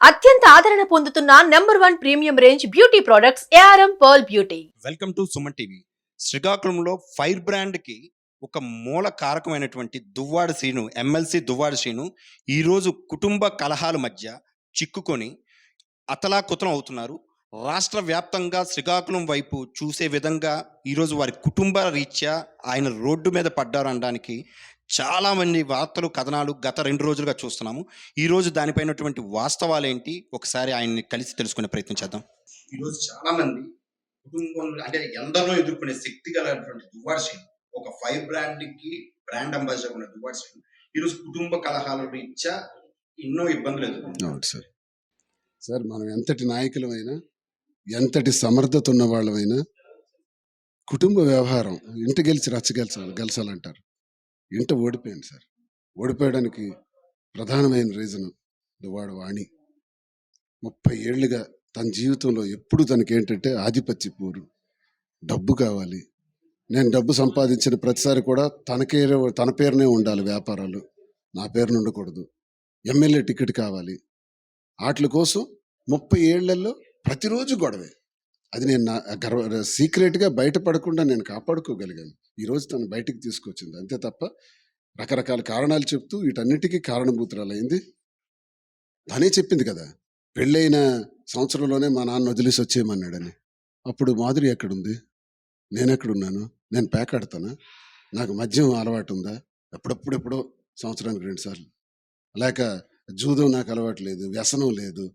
అత్యంత ఆదరణ పొందుతున్న #1 premium range beauty products ARM pearl beauty. Welcome to Suman TV. శ్రీకాకుళంలో ఫైర్ బ్రాండ్కి ఒక మూల కారకమైనటువంటి దువ్వాడ శ్రీను, ఎమ్మెల్సీ దువ్వాడ శ్రీను ఈరోజు కుటుంబ కలహాల మధ్య చిక్కుకొని అతలాకుతలం అవుతున్నారు. రాష్ట్ర వ్యాప్తంగా శ్రీకాకుళం వైపు చూసే విధంగా ఈరోజు వారి కుటుంబ రీత్యా ఆయన రోడ్డు మీద పడ్డారు అనడానికి చాలామంది వార్తలు, కథనాలు గత 2 రోజులుగా చూస్తున్నాము. ఈరోజు దానిపైనటువంటి వాస్తవాలు ఏంటి, ఒకసారి ఆయన్ని కలిసి తెలుసుకునే ప్రయత్నం చేద్దాం. ఈరోజు చాలామంది కుటుంబంలో అంటే ఎందరో ఎదుర్కొనే శక్తి గలటువంటి దువ్వాడ శ్రీను, ఒక ఫైర్ బ్రాండ్కి బ్రాండ్ అంబాసిడర్ ఉన్న దువ్వాడ శ్రీను ఈరోజు కుటుంబ కలహాల రీత్యా ఎన్నో ఇబ్బందులు ఎదుర్కొంటున్నారు. సార్ సార్ మనం ఎంతటి నాయకులమైనా, ఎంతటి సమర్థత ఉన్న వాళ్ళమైనా కుటుంబ వ్యవహారం ఇంట గెలిచి గెలచాలంటారు. ఇంట ఓడిపోయింది సార్. ఓడిపోయడానికి ప్రధానమైన రీజన్ దువ్వాడ వాణి. 30 ఏళ్ళుగా తన జీవితంలో ఎప్పుడు తనకేంటంటే ఆధిపత్య పోరు, డబ్బు కావాలి. నేను డబ్బు సంపాదించిన ప్రతిసారి కూడా తన పేరునే ఉండాలి వ్యాపారాలు, నా పేరును ఉండకూడదు. ఎమ్మెల్యే టికెట్ కావాలి. వాటి కోసం 30 ఏళ్లలో ప్రతిరోజు గొడవే. అది నేను నా సీక్రెట్గా బయటపడకుండా నేను కాపాడుకోగలిగాను. ఈరోజు తను బయటికి తీసుకొచ్చింది అంతే తప్ప రకరకాల కారణాలు చెప్తూ వీటన్నిటికీ కారణభూతురాలైంది. తనే చెప్పింది కదా, పెళ్ళైన సంవత్సరంలోనే మా నాన్న వదిలేసి వచ్చేయమన్నాడని. అప్పుడు మాధురి ఎక్కడుంది, నేనెక్కడున్నాను? నేను పేకాడతానా? నాకు మద్యం అలవాటు ఉందా? ఎప్పుడెప్పుడెప్పుడో సంవత్సరానికి 2 సార్లు. లేక జూదం నాకు అలవాటు లేదు, వ్యసనం లేదు,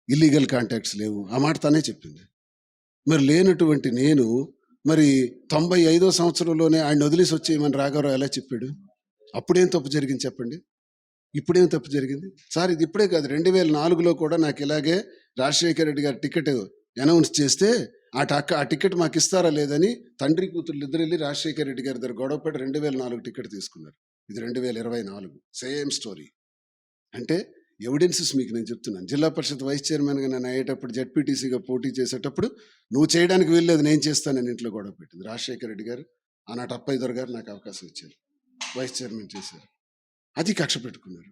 ఇల్లీగల్ కాంటాక్ట్స్ లేవు. ఆ మాట తనే చెప్పింది. మరి లేనటువంటి నేను మరి 95వ సంవత్సరంలోనే ఆయన వదిలేసి వచ్చేయమని రాఘవరావు ఎలా చెప్పాడు? అప్పుడేం తప్పు జరిగింది చెప్పండి? ఇప్పుడేం తప్పు జరిగింది సార్? ఇది ఇప్పుడే కాదు, 2004లో కూడా నాకు ఇలాగే రాజశేఖర రెడ్డి గారి టికెట్ అనౌన్స్ చేస్తే ఆ టికెట్ మాకు ఇస్తారా లేదని తండ్రి కూతురు ఇద్దరు వెళ్ళి రాజశేఖర రెడ్డి గారి దగ్గర గొడవపడి 2004 టికెట్ తీసుకున్నారు. ఇది 2024 సేమ్ స్టోరీ. అంటే ఎవిడెన్సెస్ మీకు నేను చెప్తున్నాను. జిల్లా పరిషత్ వైస్ చైర్మన్గా నేను అయ్యేటప్పుడు, జెడ్పీటీసీగా పోటీ చేసేటప్పుడు నువ్వు చేయడానికి వీల్లేదు, నేను చేస్తానని ఇంట్లో గొడవ పెట్టింది రాజశేఖర రెడ్డి గారు. ఆనాటి అప్పయ్య గారు నాకు అవకాశం ఇచ్చారు, వైస్ చైర్మన్ చేశారు. అది కక్ష పెట్టుకున్నారు.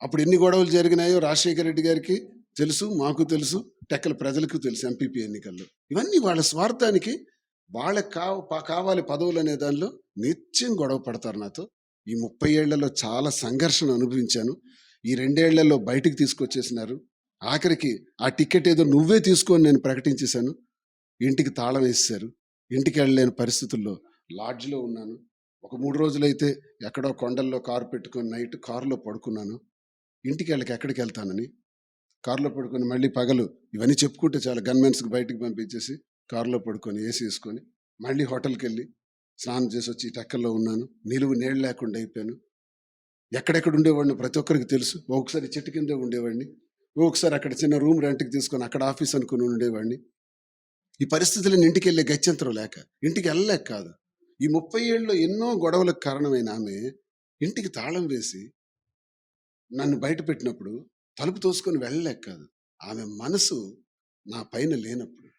అప్పుడు ఎన్ని గొడవలు జరిగినాయో రాజశేఖర రెడ్డి గారికి తెలుసు, మాకు తెలుసు, టెక్కల ప్రజలకు తెలుసు. ఎంపీపీ ఎన్నికల్లో ఇవన్నీ వాళ్ళ స్వార్థానికి, వాళ్ళకి కావాలి పదవులు అనే దానిలో నిత్యం గొడవ పడతారు నాతో. ఈ 30 ఏళ్లలో చాలా సంఘర్షణ అనుభవించాను. ఈ 2 ఏళ్లలో బయటికి తీసుకొచ్చేసినారు. ఆఖరికి ఆ టికెట్ ఏదో నువ్వే తీసుకొని నేను ప్రకటించేశాను. ఇంటికి తాళం వేసేశారు. ఇంటికి వెళ్ళలేని పరిస్థితుల్లో లాడ్జ్లో ఉన్నాను. ఒక 3 రోజులైతే ఎక్కడో కొండల్లో కారు పెట్టుకొని నైట్ కారులో పడుకున్నాను. ఇంటికి ఎక్కడికి వెళ్తానని కారులో పడుకొని మళ్ళీ పగలు ఇవన్నీ చెప్పుకుంటే చాలా గన్మెన్స్కి బయటికి పంపించేసి కారులో పడుకొని ఏసీ వేసుకొని మళ్ళీ హోటల్కి వెళ్ళి స్నానం చేసి వచ్చి టెక్కల్లో ఉన్నాను. నిలువు నీళ్ళు లేకుండా అయిపోయాను. ఎక్కడెక్కడ ఉండేవాడిని ప్రతి ఒక్కరికి తెలుసు. ఒకసారి చెట్టు కిందే ఉండేవాడిని, ఒకసారి అక్కడ చిన్న రూమ్ రెంట్కి తీసుకొని అక్కడ ఆఫీస్ అనుకుని ఉండేవాడిని. ఈ పరిస్థితులను ఇంటికి వెళ్ళే గత్యంతరం లేక, ఇంటికి వెళ్ళలేక కాదు, ఈ 30 ఏళ్ళలో ఎన్నో గొడవలకు కారణమైన ఆమె ఇంటికి తాళం వేసి నన్ను బయట పెట్టినప్పుడు తలుపు తోసుకొని వెళ్ళలేక కాదు, ఆమె మనసు నా పైన లేనప్పుడు,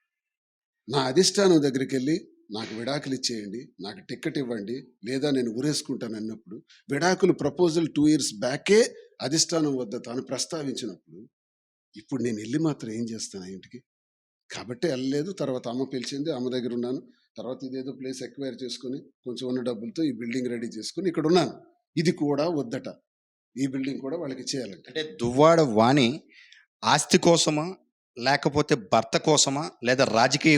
నా అధిష్టానం దగ్గరికి వెళ్ళి నాకు విడాకులు ఇచ్చేయండి, నాకు టికెట్ ఇవ్వండి, లేదా నేను ఊరేసుకుంటాను అన్నప్పుడు, విడాకులు ప్రపోజల్ 2 years బ్యాకే అధిష్టానం వద్ద తాను ప్రస్తావించినప్పుడు, ఇప్పుడు నేను వెళ్ళి మాత్రం ఏం చేస్తాను ఇంటికి? కాబట్టి వెళ్ళలేదు. తర్వాత అమ్మ పిలిచింది, అమ్మ దగ్గర ఉన్నాను. తర్వాత ఇదేదో ప్లేస్ ఎక్వైర్ చేసుకుని కొంచెం ఉన్న డబ్బులతో ఈ బిల్డింగ్ రెడీ చేసుకుని ఇక్కడ ఉన్నాను. ఇది కూడా వద్దట, ఈ బిల్డింగ్ కూడా వాళ్ళకి చేయాలంటే. అంటే దువ్వాడ వాణి ఆస్తి కోసమా, లేకపోతే భర్త కోసమా, లేదా రాజకీయ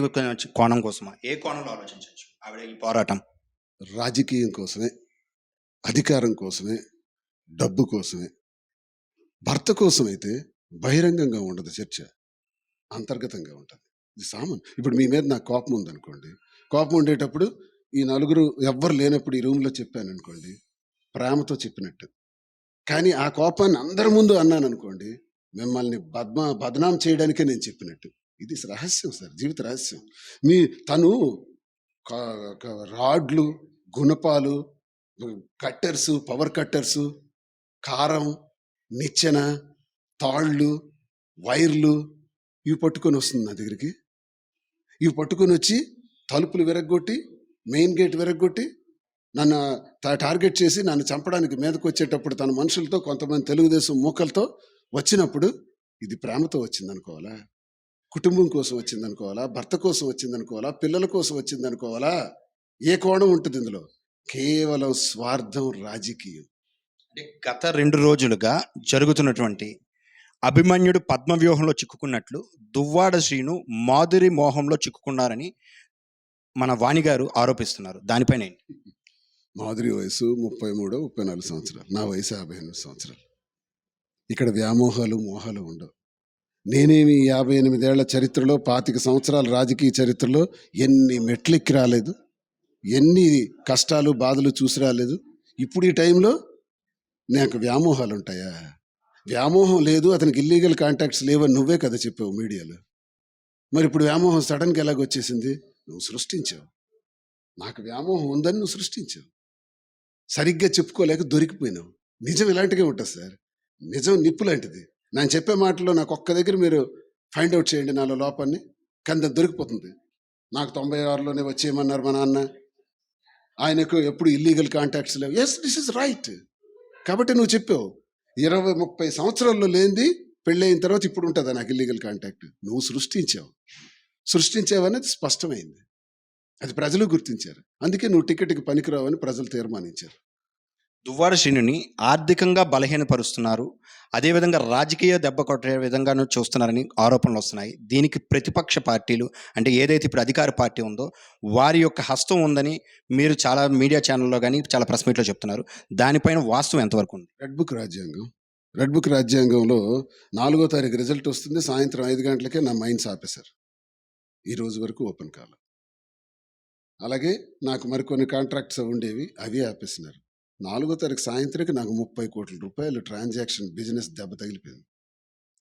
కోణం కోసమా? ఏ కోణంలో ఆలోచించవచ్చు ఆవిడ ఈ పోరాటం? రాజకీయం కోసమే, అధికారం కోసమే, డబ్బు కోసమే. భర్త కోసం అయితే బహిరంగంగా ఉండదు చర్చ, అంతర్గతంగా ఉంటుంది. ఇది సామాన్. ఇప్పుడు మీ మీద నాకు కోపం ఉందనుకోండి, కోపం ఉండేటప్పుడు ఈ నలుగురు ఎవ్వరు లేనప్పుడు ఈ రూమ్లో చెప్పాను అనుకోండి, ప్రేమతో చెప్పినట్టు. కానీ ఆ కోపాన్ని అందరి ముందు అన్నాను అనుకోండి, మిమ్మల్ని బదనాం చేయడానికే నేను చెప్పినట్టు. ఇది రహస్యం సార్, జీవిత రహస్యం. తను రాడ్లు, గుణపాలు, కట్టర్సు, పవర్ కట్టర్సు, కారం, నిచ్చెన, తాళ్ళు, వైర్లు ఇవి పట్టుకొని వస్తుంది నా దగ్గరికి. ఇవి పట్టుకొని వచ్చి తలుపులు విరగ్గొట్టి, మెయిన్ గేట్ విరగ్గొట్టి నన్ను టార్గెట్ చేసి నన్ను చంపడానికి మీదకి వచ్చేటప్పుడు తన మనుషులతో, కొంతమంది తెలుగుదేశం మూకలతో వచ్చినప్పుడు ఇది ప్రేమతో వచ్చిందనుకోవాలా? కుటుంబం కోసం వచ్చిందనుకోవాలా? భర్త కోసం వచ్చిందనుకోవాలా? పిల్లల కోసం వచ్చిందనుకోవాలా? ఏ కోణం ఉంటుంది ఇందులో? కేవలం స్వార్థం, రాజకీయం. అంటే గత 2 రోజులుగా జరుగుతున్నటువంటి అభిమన్యుడు పద్మవ్యూహంలో చిక్కుకున్నట్లు దువ్వాడ శ్రీను మాధురి మోహంలో చిక్కుకున్నారని మన వాణి గారు ఆరోపిస్తున్నారు. దానిపైన ఏంటి? మాధురి వయసు 33, 34 సంవత్సరాలు. నా వయసు 58 సంవత్సరాలు. ఇక్కడ వ్యామోహాలు, మోహాలు ఉండవు. నేనేమి 58 ఏళ్ల చరిత్రలో 25 సంవత్సరాల రాజకీయ చరిత్రలో ఎన్ని మెట్లెక్కి రాలేదు, ఎన్ని కష్టాలు బాధలు చూసి రాలేదు. ఇప్పుడు ఈ టైంలో నాకు వ్యామోహాలు ఉంటాయా? వ్యామోహం లేదు, అతనికి ఇల్లీగల్ కాంటాక్ట్స్ లేవని నువ్వే కదా చెప్పావు మీడియాలో. మరి ఇప్పుడు వ్యామోహం సడన్గా ఎలాగొచ్చేసింది? నువ్వు సృష్టించావు. నాకు వ్యామోహం ఉందని నువ్వు సృష్టించావు. సరిగ్గా చెప్పుకోలేక దొరికిపోయినావు. నిజం ఇలాంటిగా ఉంటుంది సార్. నిజం నిప్పు లాంటిది. నేను చెప్పే మాటల్లో నాకు ఒక్క దగ్గర మీరు ఫైండ్ అవుట్ చేయండి నాలో లోపాన్ని, కానీ దొరికిపోతుంది. నాకు 96లోనే వచ్చేయమన్నారు మా నాన్న. ఆయనకు ఎప్పుడు ఇల్లీగల్ కాంటాక్ట్స్ లేవు. Yes, this is right. కాబట్టి నువ్వు చెప్పావు 20-30 సంవత్సరాల్లో లేనిది పెళ్ళైన తర్వాత ఇప్పుడు ఉంటుందా నాకు ఇల్లీగల్ కాంటాక్ట్? నువ్వు సృష్టించావనేది స్పష్టమైంది. అది ప్రజలు గుర్తించారు. అందుకే నువ్వు టికెట్కి పనికిరావని ప్రజలు తీర్మానించారు. దువ్వాడ శ్రీనుని ఆర్థికంగా బలహీనపరుస్తున్నారు, అదేవిధంగా రాజకీయ దెబ్బ కొట్టే విధంగాను చూస్తున్నారని ఆరోపణలు వస్తున్నాయి. దీనికి ప్రతిపక్ష పార్టీలు, అంటే ఏదైతే ఇప్పుడు అధికార పార్టీ ఉందో వారి యొక్క హస్తం ఉందని మీరు చాలా మీడియా ఛానల్లో కానీ చాలా ప్రెస్ మీట్లో చెప్తున్నారు. దానిపైన వాస్తవం ఎంతవరకు ఉంది? రెడ్ బుక్ రాజ్యాంగంలో 4వ తారీఖు రిజల్ట్ వస్తుంది. సాయంత్రం 5 గంటలకే నా మైండ్స్ ఆపేశారు. ఈ రోజు వరకు ఓపెన్ కాలం. అలాగే నాకు మరికొన్ని కాంట్రాక్ట్స్ ఉండేవి, అవి ఆపేసినారు. 4వ తారీఖు సాయంత్రానికి నాకు 30 కోట్ల రూపాయలు ట్రాన్సాక్షన్ బిజినెస్ దెబ్బ తగిలిపోయింది.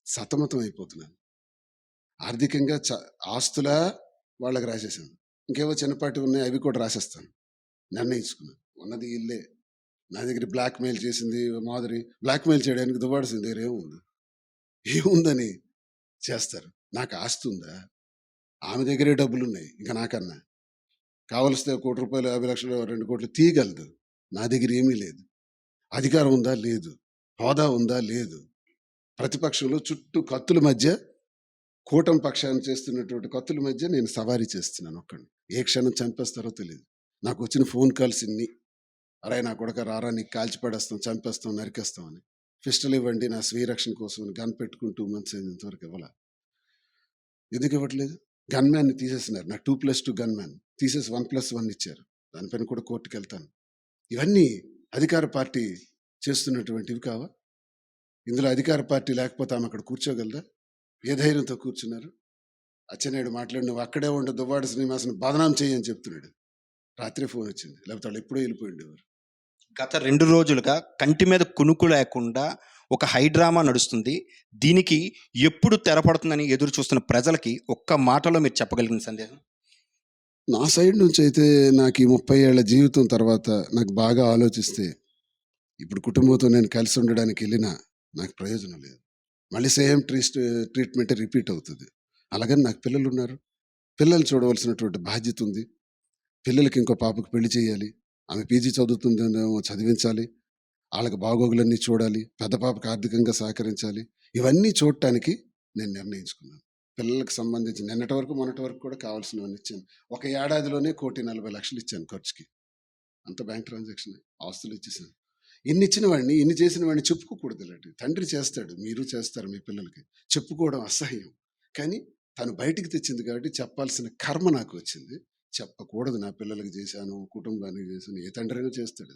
సతమతం అయిపోతున్నాను. ఆర్థికంగా ఆస్తులా వాళ్ళకి రాసేసాను. ఇంకేవో చిన్నపాటి ఉన్నాయి, అవి కూడా రాసేస్తాను నిర్ణయించుకున్నాను. ఉన్నది ఇల్లే. నా దగ్గర బ్లాక్మెయిల్ చేసింది మాధురి. బ్లాక్మెయిల్ చేయడానికి దువ్వాడసిన దగ్గర ఏముందని చేస్తారు. నాకు ఆస్తి ఉందా? ఆమె దగ్గరే డబ్బులు ఉన్నాయి. ఇంకా నాకన్నా కావలిస్తే 1 కోటి రూపాయలు, 50 లక్షలు, 2 కోట్లు తీయగలదు. నా దగ్గర ఏమీ లేదు. అధికారం ఉందా? లేదు. హోదా ఉందా? లేదు. ప్రతిపక్షంలో చుట్టూ కత్తుల మధ్య, కూటమి పక్షాన్ని చేస్తున్నటువంటి కత్తుల మధ్య నేను సవారీ చేస్తున్నాను ఒక్కడిని. ఏ క్షణం చంపేస్తారో తెలియదు. నాకు వచ్చిన ఫోన్ కాల్స్ ఇన్ని. అరే నా కొడుక రారా, నీకు కాల్చి పడేస్తాం, చంపేస్తాం, నరికేస్తాం అని. పిస్టల్ ఇవ్వండి నా స్వీయ రక్షణ కోసం గన్ పెట్టుకుని 2 months అయింది, ఇంతవరకు ఇవ్వాల. ఎందుకు ఇవ్వట్లేదు? గన్ మ్యాన్ని తీసేసినారు. నాకు 2+2 గన్ మ్యాన్ తీసేసి 1+1 ఇచ్చారు. దానిపైన కూడా కోర్టుకు వెళ్తాను. ఇవన్నీ అధికార పార్టీ చేస్తున్నటువంటివి కావా? ఇందులో అధికార పార్టీ లేకపోతే ఆమె అక్కడ కూర్చోగలదా? ఏ ధైర్యంతో కూర్చున్నారు? అచ్చెన్నాయుడు మాట్లాడి నువ్వు అక్కడే ఉండి దువ్వాడ శ్రీనివాసను బదనాం చేయని చెప్తున్నాడు. రాత్రి ఫోన్ వచ్చింది, లేకపోతే వాళ్ళు ఎప్పుడో వెళ్ళిపోయిండేవారు. గత 2 రోజులుగా కంటి మీద కునుకు లేకుండా ఒక హైడ్రామా నడుస్తుంది. దీనికి ఎప్పుడు తెరపడుతుందని ఎదురు చూస్తున్న ప్రజలకి ఒక్క మాటలో మీరు చెప్పగలిగిన సందేశం? నా సైడ్ నుంచి అయితే నాకు ఈ 30 ఏళ్ల జీవితం తర్వాత నాకు బాగా ఆలోచిస్తే ఇప్పుడు కుటుంబంతో నేను కలిసి ఉండడానికి వెళ్ళినా నాకు ప్రయోజనం లేదు. మళ్ళీ సేమ్ ట్రీట్మెంట్ రిపీట్ అవుతుంది. అలాగని నాకు పిల్లలు ఉన్నారు. పిల్లలు చూడవలసినటువంటి బాధ్యత ఉంది. పిల్లలకి ఇంకో పాపకు పెళ్లి చేయాలి. ఆమె పీజీ చదువుతుందేమో చదివించాలి. వాళ్ళకి బాగోగులన్నీ చూడాలి. పెద్ద పాపకు ఆర్థికంగా సహకరించాలి. ఇవన్నీ చూడటానికి నేను నిర్ణయించుకున్నాను. పిల్లలకు సంబంధించి నిన్నటి వరకు మొన్నటి వరకు కూడా కావాల్సినవన్నీ ఇచ్చాను. ఒక ఏడాదిలోనే 1,40,00,000 ఇచ్చాను ఖర్చుకి. అంత బ్యాంక్ ట్రాన్సాక్షన్, ఆస్తులు ఇచ్చేసాను. ఇన్ని ఇచ్చిన వాడిని, ఇన్ని చేసిన వాడిని చెప్పుకోకూడదు. ఇలాంటి తండ్రి చేస్తాడు, మీరు చేస్తారు మీ పిల్లలకి. చెప్పుకోవడం అసహ్యం. కానీ తను బయటికి తెచ్చింది కాబట్టి చెప్పాల్సిన కర్మ నాకు వచ్చింది. చెప్పకూడదు నా పిల్లలకి చేశాను, కుటుంబానికి చేశాను. ఏ తండ్రి అయినా చేస్తాడు.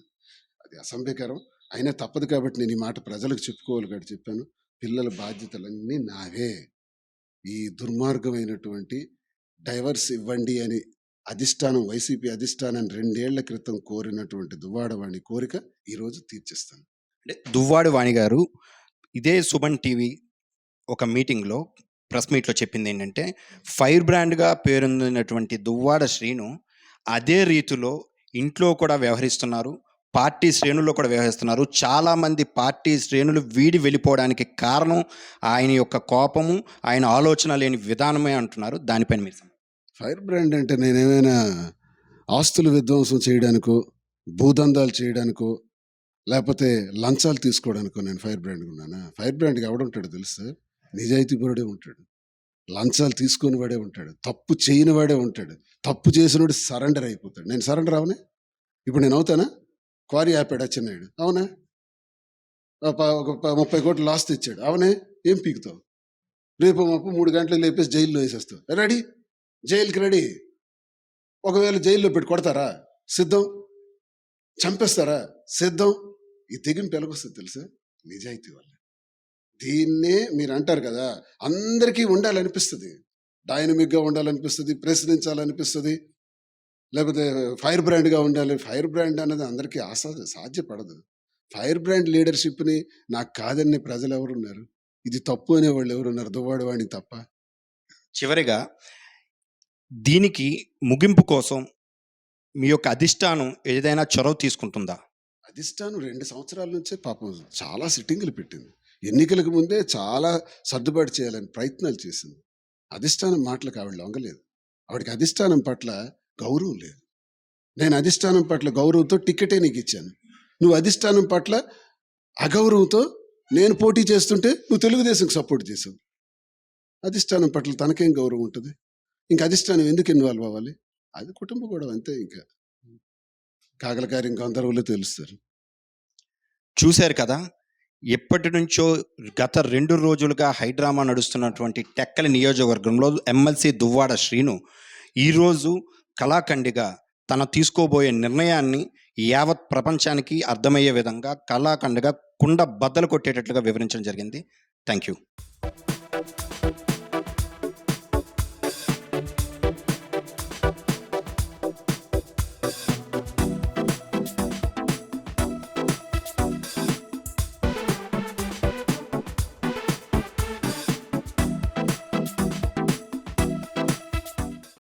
అది అసభ్యకరం. అయినా తప్పదు కాబట్టి నేను ఈ మాట ప్రజలకు చెప్పుకోవాలి కాబట్టి చెప్పాను. పిల్లల బాధ్యతలన్నీ నావే. ఈ దుర్మార్గమైనటువంటి డైవర్స్ ఇవ్వండి అని అధిష్టానం, వైసీపీ అధిష్టానాన్ని 2 ఏళ్ల క్రితం కోరినటువంటి దువ్వాడవాణి కోరిక ఈరోజు తీర్చిస్తాను. అంటే దువ్వాడ వాణి గారు ఇదే సుమన్ టీవీ ఒక మీటింగ్లో, ప్రెస్ మీట్లో చెప్పింది ఏంటంటే, ఫైర్ బ్రాండ్గా పేరొందినటువంటి దువ్వాడ శ్రీను అదే రీతిలో ఇంట్లో కూడా వ్యవహరిస్తున్నారు, పార్టీ శ్రేణుల్లో కూడా వ్యవహరిస్తున్నారు. చాలామంది పార్టీ శ్రేణులు వీడి వెళ్ళిపోవడానికి కారణం ఆయన యొక్క కోపము, ఆయన ఆలోచన లేని విధానమే అంటున్నారు. దానిపైన మీరు ఫైర్ బ్రాండ్ అంటే నేనేమైనా ఆస్తులు విధ్వంసం చేయడానికో, భూదందాలు చేయడానికో, లేకపోతే లంచాలు తీసుకోవడానికో నేను ఫైర్ బ్రాండ్గా ఉన్నానా? ఫైర్ బ్రాండ్కి ఎవడుంటాడో తెలుసు సార్. నిజాయితీపరుడే ఉంటాడు, లంచాలు తీసుకొని వాడే ఉంటాడు, తప్పు చేయని వాడే ఉంటాడు. తప్పు చేసినోడు సరెండర్ అయిపోతాడు. నేను సరెండర్ అవనే? ఇప్పుడు నేను అవుతానా? క్వారీ ఆపాడు అచ్చెన్నాయుడు, అవునా? ఒక 30 కోట్లు లాస్ తెచ్చాడు, అవునే? ఏం పీకుతావు? రేపు మాపు 3 గంటలకు లేపేసి జైల్లో వేసేస్తావు. రెడీ, జైలుకి రెడీ. ఒకవేళ జైల్లో పెట్టి కొడతారా? సిద్ధం. చంపేస్తారా? సిద్ధం. ఈ తెగింపు ఎలాగొస్తుంది తెలుసా? నిజాయితీ వల్ల. దీన్నే మీరు అంటారు కదా, అందరికీ ఉండాలనిపిస్తుంది, డైనమిక్గా ఉండాలనిపిస్తుంది, ప్రశ్నించాలనిపిస్తుంది, లేకపోతే ఫైర్ బ్రాండ్గా ఉండాలి. ఫైర్ బ్రాండ్ అన్నది అందరికీ సాధ్యపడదు. ఫైర్ బ్రాండ్ లీడర్షిప్ని నాకు కాదనే ప్రజలు ఎవరున్నారు? ఇది తప్పు అనేవాళ్ళు ఎవరున్నారు? దువ్వాడు వాడిని తప్ప. చివరిగా దీనికి ముగింపు కోసం మీ యొక్క అధిష్టానం ఏదైనా చొరవ తీసుకుంటుందా? అధిష్టానం 2 సంవత్సరాల నుంచే పాపం చాలా సిట్టింగులు పెట్టింది. ఎన్నికలకు ముందే చాలా సర్దుబాటు చేయాలని ప్రయత్నాలు చేసింది. అధిష్టానం మాటలకు ఆవిడ లొంగలేదు. ఆవిడకి అధిష్టానం పట్ల గౌరవం లేదు. నేను అధిష్టానం పట్ల గౌరవంతో టికెటే నీకు ఇచ్చాను. నువ్వు అధిష్టానం పట్ల అగౌరవంతో నేను పోటీ చేస్తుంటే నువ్వు తెలుగుదేశంకి సపోర్ట్ చేసావు. అధిష్టానం పట్ల తనకేం గౌరవం ఉంటుంది? ఇంకా అధిష్టానం ఎందుకు ఇన్వాల్వ్ అవ్వాలి? అది కుటుంబ గొడవ అంతే. ఇంకా కాకలకార్యం గంధర్వులు తెలుస్తారు. చూశారు కదా, ఎప్పటి నుంచో గత 2 రోజులుగా హైడ్రామా నడుస్తున్నటువంటి టెక్కలి నియోజకవర్గంలో ఎమ్మెల్సీ దువ్వాడ శ్రీను ఈరోజు కళాఖండిగా తన తీసుకోబోయే నిర్ణయాన్ని యావత్ ప్రపంచానికి అర్థమయ్యే విధంగా కళాఖండిగా కుండ బద్దలు కొట్టేటట్లుగా వివరించడం జరిగింది. Thank you.